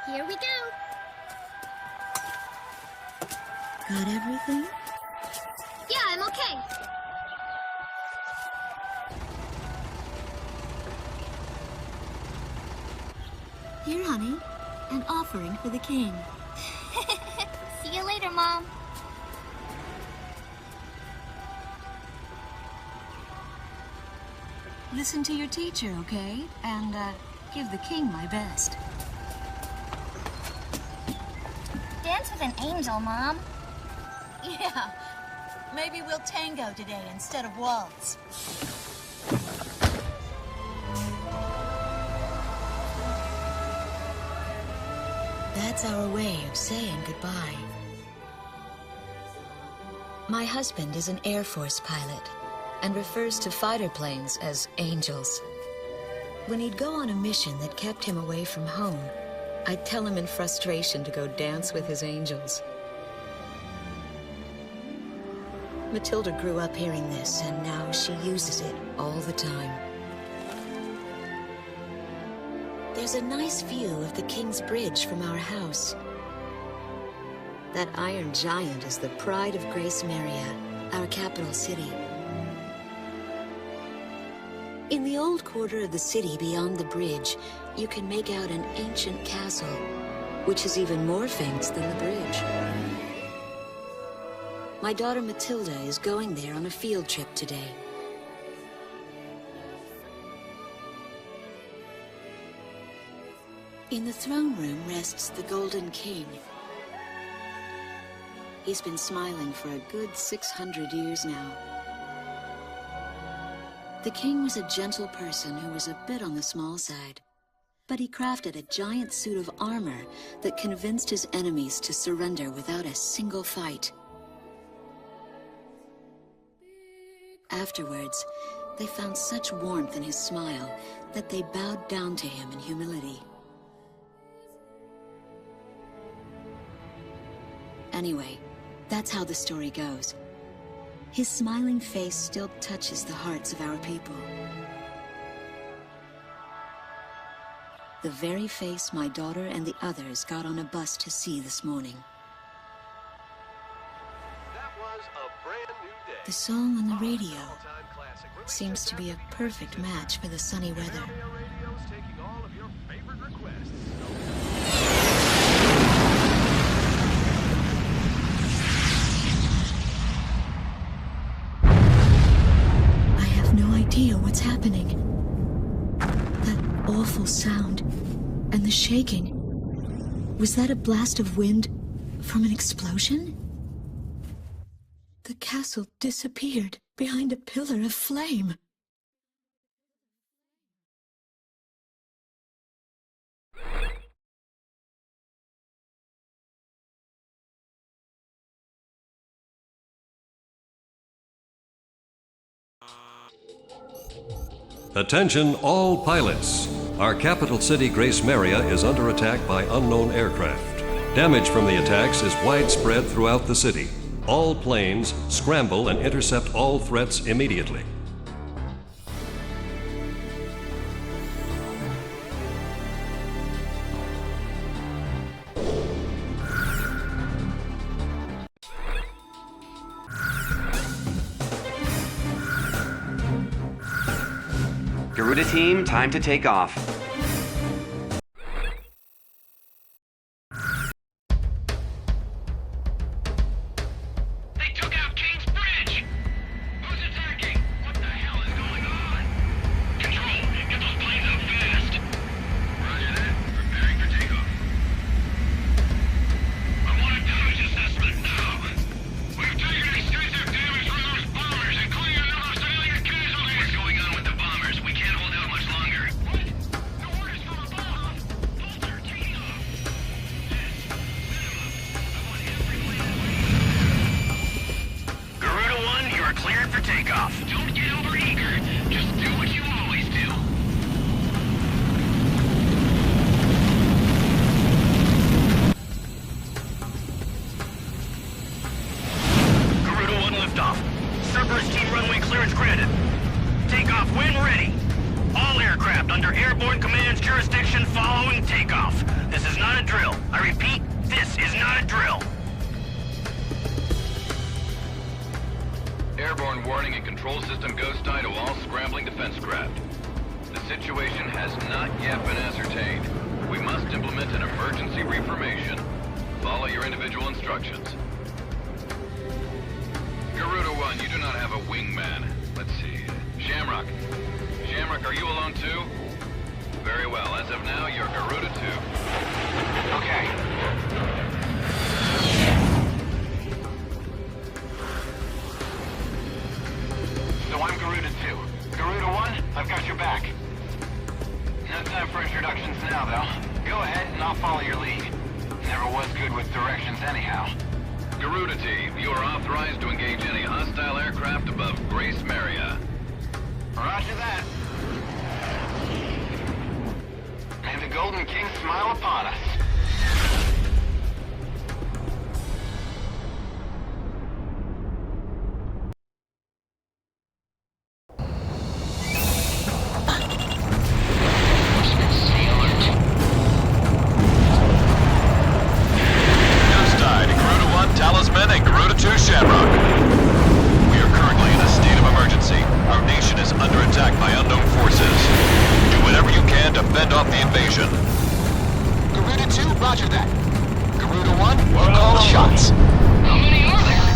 Here we go. Got everything? Yeah, I'm okay. Here, honey. An offering for the king. See you later, Mom. Listen to your teacher, okay? And, give the king my best. Dance with an angel, Mom. Yeah. Maybe we'll tango today instead of waltz. That's our way of saying goodbye. My husband is an Air Force pilot and refers to fighter planes as angels. When he'd go on a mission that kept him away from home, I'd tell him in frustration to go dance with his angels. Matilda grew up hearing this, and now she uses it all the time. There's a nice view of the King's Bridge from our house. That iron giant is the pride of Gracemeria, our capital city. In the old quarter of the city beyond the bridge, you can make out an ancient castle, which is even more famous than the bridge. My daughter Matilda is going there on a field trip today. In the throne room rests the Golden King. He's been smiling for a good 600 years now. The king was a gentle person who was a bit on the small side, but he crafted a giant suit of armor that convinced his enemies to surrender without a single fight. Afterwards, they found such warmth in his smile that they bowed down to him in humility. Anyway, that's how the story goes. His smiling face still touches the hearts of our people. The very face my daughter and the others got on a bus to see this morning. That was a brand new day. The song on the radio seems to be a perfect match for the sunny weather. Radio's taking all of your favorite requests. No idea what's happening. That awful sound and the shaking. Was that a blast of wind from an explosion? The castle disappeared behind a pillar of flame. Attention all pilots. Our capital city Gracemeria is under attack by unknown aircraft. Damage from the attacks is widespread throughout the city. All planes scramble and intercept all threats immediately. Garuda team, time to take off. They took out King's Bridge! Who's attacking? What the hell is going on? Control, get those planes up fast. Roger that. Preparing for takeoff. I want a damage assessment now. We've taken extensive damage from those bombers, including a number of civilian casualties. What's going on with the bombers? We can't hold out much longer. What? Airborne Command's jurisdiction following takeoff. This is not a drill. I repeat, this is not a drill. Airborne warning and control system ghost tie to all scrambling defense craft. The situation has not yet been ascertained. We must implement an emergency reformation. Follow your individual instructions. Garuda 1, you do not have a wingman. Let's see. Shamrock. Shamrock, are you alone too? Very well. As of now, you're Garuda 2. Okay. So I'm Garuda 2. Garuda 1, I've got your back. No time for introductions now, though. Go ahead and I'll follow your lead. Never was good with directions anyhow. Garuda Team, you are authorized to engage any hostile aircraft above Gracemeria. Roger that. May the Golden King smile upon us. Ghost died. Garuda 1, Talisman, and Garuda 2, Shamrock. We are currently in a state of emergency. Our nation is under attack by unknown forces. Do whatever you can to fend off the invasion. Garuda 2, roger that. Garuda 1, we'll call the shots. How many are there?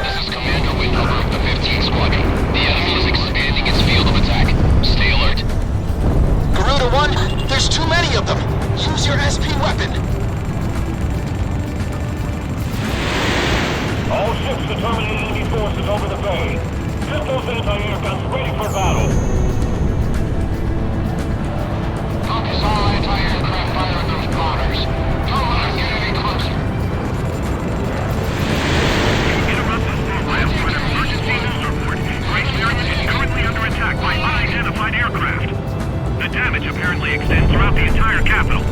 This is Commander Windover of the 15th Squadron. The enemy is expanding its field of attack. Stay alert. Garuda 1, there's too many of them. Use your SP weapon. All ships to terminate enemy forces over the bay. Get those anti-air guns ready for battle. Focus all anti-aircraft fire on those bombers. Come on, get any closer. Interrupt this program for an emergency news report. Gracemeria is currently under attack by unidentified aircraft. The damage apparently extends throughout the entire capital.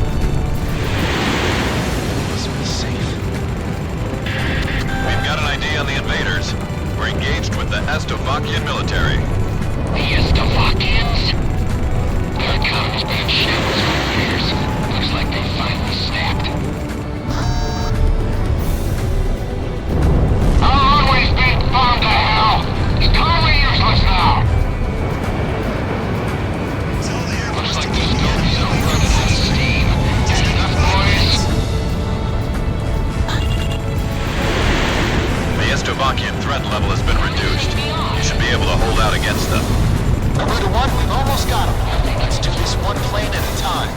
Must be safe. We've got an ID on the invaders. We're engaged with the Estovakian military. The Estovakians? Their economy's been in shambles for years. Looks like they finally snapped. Our runway's being bombed to hell! It's totally useless now! Looks like the storm zone running out of steam. Just enough, boys? The Estovakian threat level has been reduced. You should be able to hold out against them. Garuda 1, we've almost got them. Let's do this one plane at a time.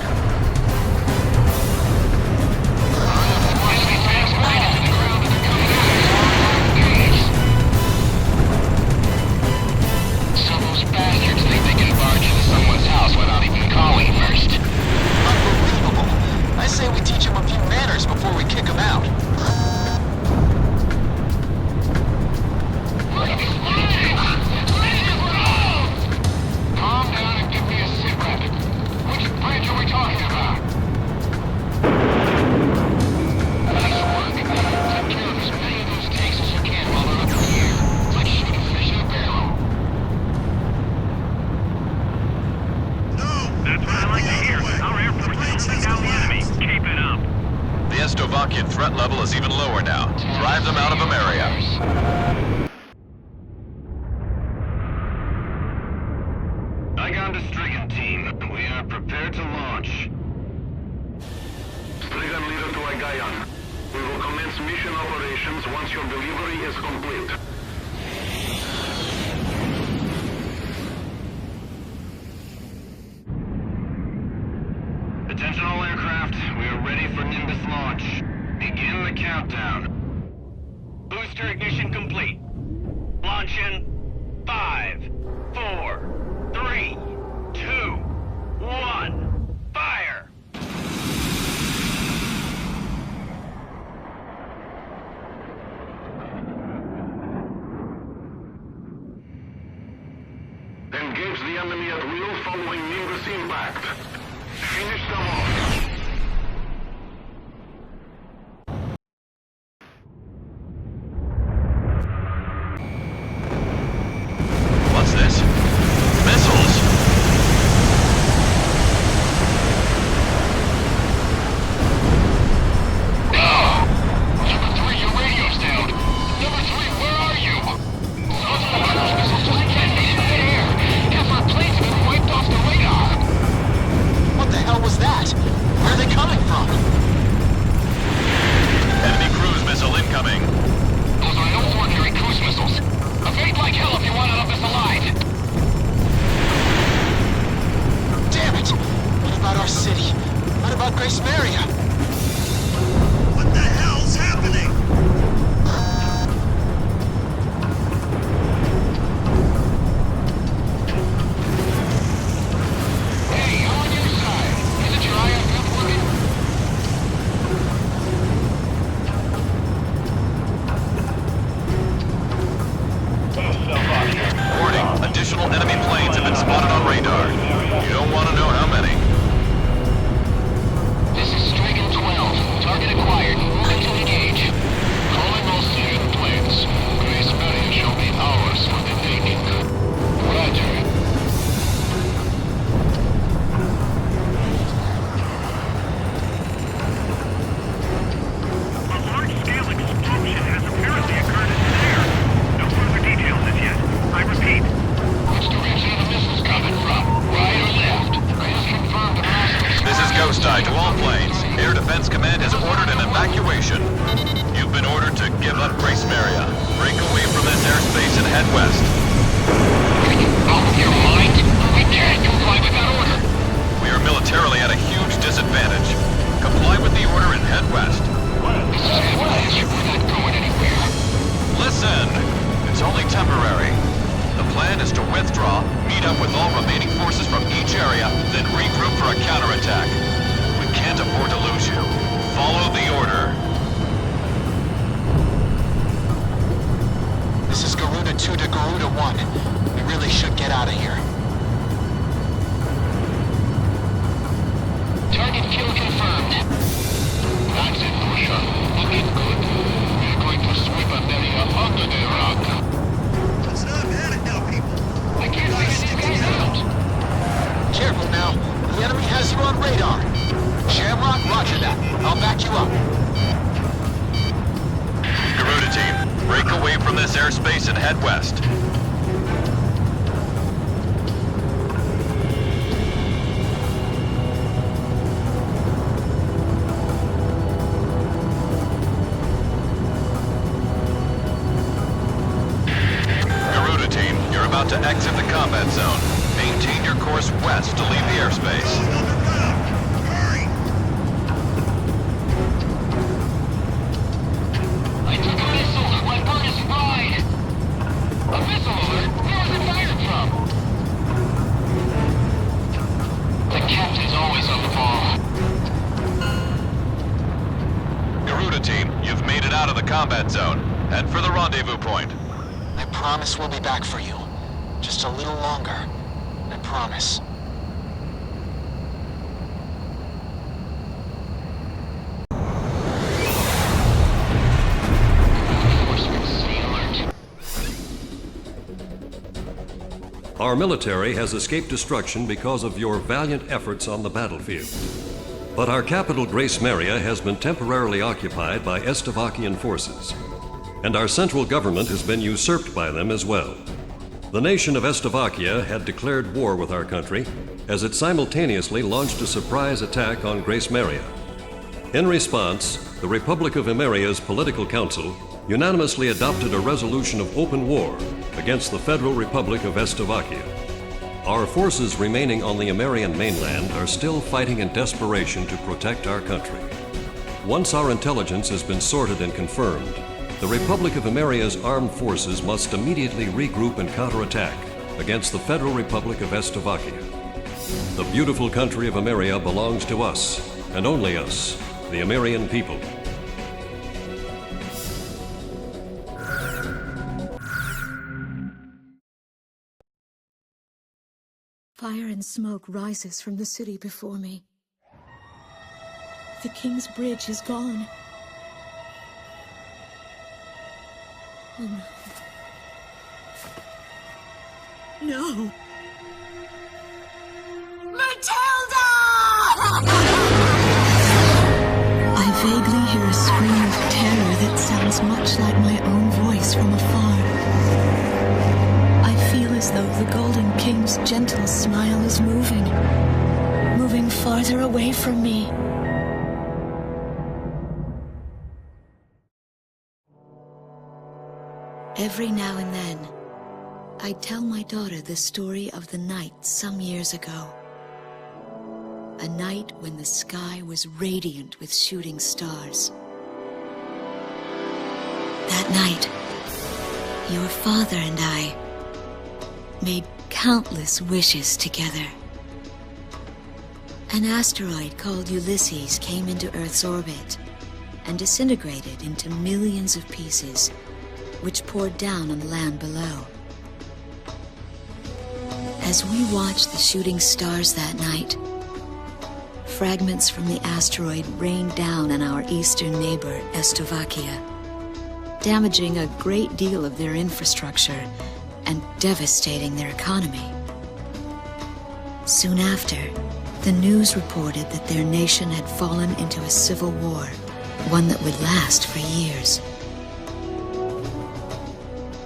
So those bastards think they can barge into someone's house without even calling first. Unbelievable. I say we teach them a few manners before we kick them out. Calm down and give me a sit rep. Which bridge are we talking about? Nice work. Take care of as many of those tanks as you can while they're up in the air. It's like shooting fish in a barrel. That's what I like to hear. Our Air Force is hunting down the enemy. Keep it up. The Estovakian threat level is even lower now. Drive them out of Ameria. Igon to Strigan team. We are prepared to launch. Strigan leader to Igayan. We will commence mission operations once your delivery is complete. Attention all aircraft. We are ready for Nimbus launch. Begin the countdown. Booster ignition complete. Launch in 5, 4, 3, 2, 1. Fire! Engage the enemy at will following Nimbus impact. Finish them off. What's this? Gracemeria! What the hell's happening? Hey, I'm on your side. Isn't your IFF working? Warning, additional enemy planes have been spotted on radar. You don't want to know how many. This is Strigan 12. Target acquired. Moving to engage. Calling all Syrian planes. Gracemeria shall be ours for the taking. Roger. A large-scale explosion has apparently occurred in the air. No further details as yet. I repeat. Which direction are the missiles coming from? Right or left? I just confirmed the prospects. This is Ghost Eye to all planes. Air Defense Command has ordered an evacuation. You've been ordered to give up Gracemeria. Break away from this airspace and head west. Are you out of your mind? We can't comply with that order. We are militarily at a huge disadvantage. Comply with the order and head west. This is emulation. We're not going anywhere. Listen! It's only temporary. The plan is to withdraw, meet up with all remaining forces from each area, then regroup for a counterattack. We can't afford to lose you. Follow the order. This is Garuda 2 to Garuda 1. We really should get out of here. Target kill confirmed. That's it, Pusher. Looking good. We're going to sweep America under the rock. Let's not have it now, people. I can't figure these guys out. Careful now. The enemy has you on radar. Shamrock, roger that. I'll back you up. Garuda team, break away from this airspace and head west. Garuda team, you're about to exit the combat zone. Maintain your course west to leave the airspace. Underground! Hurry! I took a missile. My bird is fried. A missile alert? Where was it fired from? The captain's always on the ball. Garuda team, you've made it out of the combat zone. Head for the rendezvous point. I promise we'll be back for you. Just a little longer. I promise. Our military has escaped destruction because of your valiant efforts on the battlefield. But our capital, Gracemeria, has been temporarily occupied by Estavakian forces, and our central government has been usurped by them as well. The nation of Estavakia had declared war with our country as it simultaneously launched a surprise attack on Gracemeria. In response, the Republic of Emeria's Political Council unanimously adopted a resolution of open war against the Federal Republic of Estavakia. Our forces remaining on the Emerian mainland are still fighting in desperation to protect our country. Once our intelligence has been sorted and confirmed, the Republic of Emeria's armed forces must immediately regroup and counterattack against the Federal Republic of Estavakia. The beautiful country of Emeria belongs to us, and only us, the Emerian people. Fire and smoke rises from the city before me. The King's Bridge is gone. Oh no. No! Matilda! I vaguely hear a scream of terror that sounds much like my own voice from afar. I feel as though the Golden King's gentle smile is moving farther away from me. Every now and then, I tell my daughter the story of the night some years ago. a night when the sky was radiant with shooting stars. That night, your father and I made countless wishes together. An asteroid called Ulysses came into Earth's orbit and disintegrated into millions of pieces, which poured down on the land below. As we watched the shooting stars that night, fragments from the asteroid rained down on our eastern neighbor, Slovakia, damaging a great deal of their infrastructure and devastating their economy. Soon after, the news reported that their nation had fallen into a civil war, one that would last for years.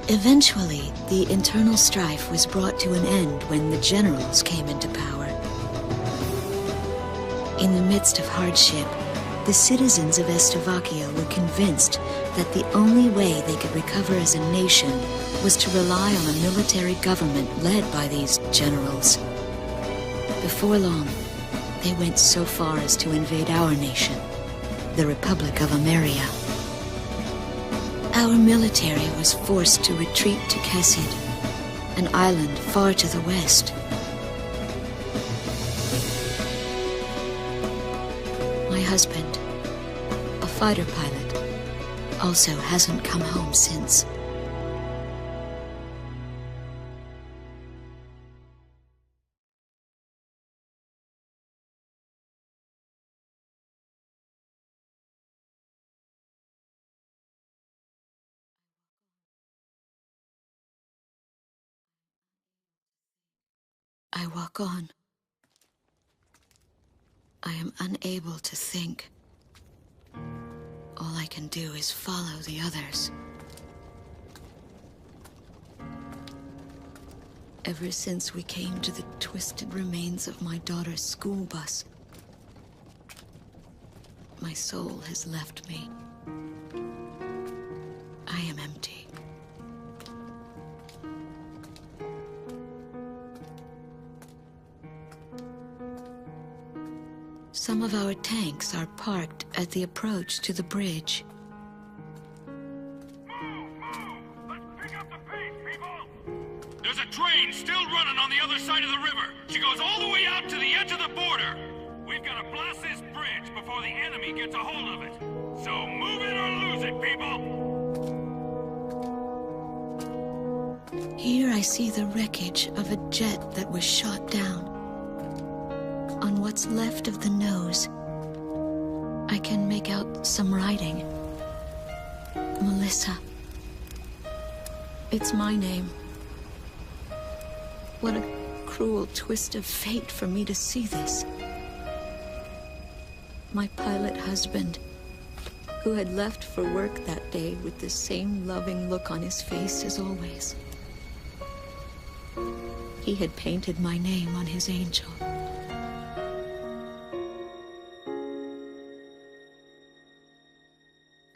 Eventually, the internal strife was brought to an end when the generals came into power. In the midst of hardship, the citizens of Slovakia were convinced that the only way they could recover as a nation was to rely on a military government led by these generals. Before long, they went so far as to invade our nation, the Republic of Ameria. Our military was forced to retreat to Kesid, an island far to the west. My husband, a fighter pilot, also hasn't come home since. I walk on. I am unable to think. All I can do is follow the others. Ever since we came to the twisted remains of my daughter's school bus, my soul has left me. I am empty. Some of our tanks are parked at the approach to the bridge. Let's pick up the pace, people! There's a train still running on the other side of the river. She goes all the way out to the edge of the border. We've got to blast this bridge before the enemy gets a hold of it. So move it or lose it, people! Here I see the wreckage of a jet that was shot down. On what's left of the nose, I can make out some writing. Melissa. It's my name. What a cruel twist of fate for me to see this. My pilot husband, who had left for work that day with the same loving look on his face as always. He had painted my name on his angel.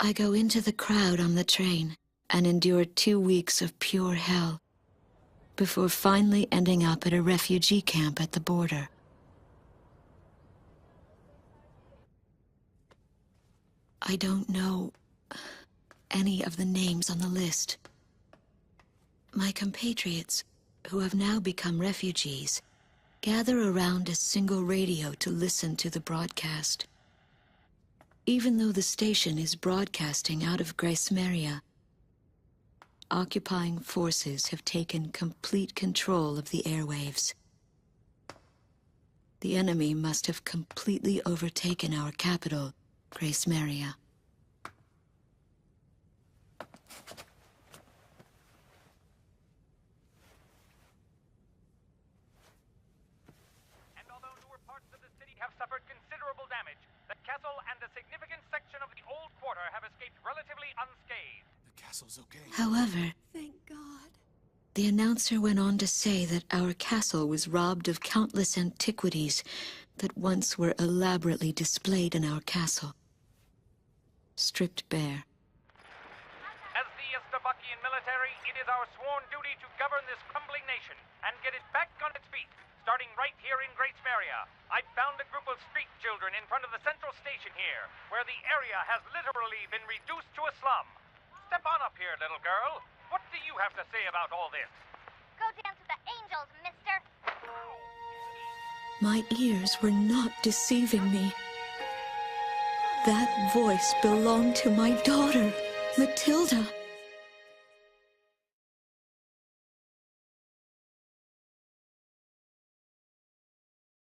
I go into the crowd on the train and endure 2 weeks of pure hell before finally ending up at a refugee camp at the border. I don't know any of the names on the list. My compatriots, who have now become refugees, gather around a single radio to listen to the broadcast. Even though the station is broadcasting out of Gracemeria, occupying forces have taken complete control of the airwaves. The enemy must have completely overtaken our capital, Gracemeria. And although newer parts of the city have suffered considerable damage, the castle and a significant section of the old quarter have escaped relatively unscathed. The castle's okay. However, Thank God. the announcer went on to say that our castle was robbed of countless antiquities that once were elaborately displayed in our castle. Stripped bare. As the Slovakian military, it is our sworn duty to govern this crumbling nation and get it back on its feet, starting right here in Gracemeria. I found a group of street children in front of the central station here, where the area has literally been reduced to a slum. Step on up here, little girl. What do you have to say about all this? Go dance with the angels, mister. My ears were not deceiving me. That voice belonged to my daughter, Matilda.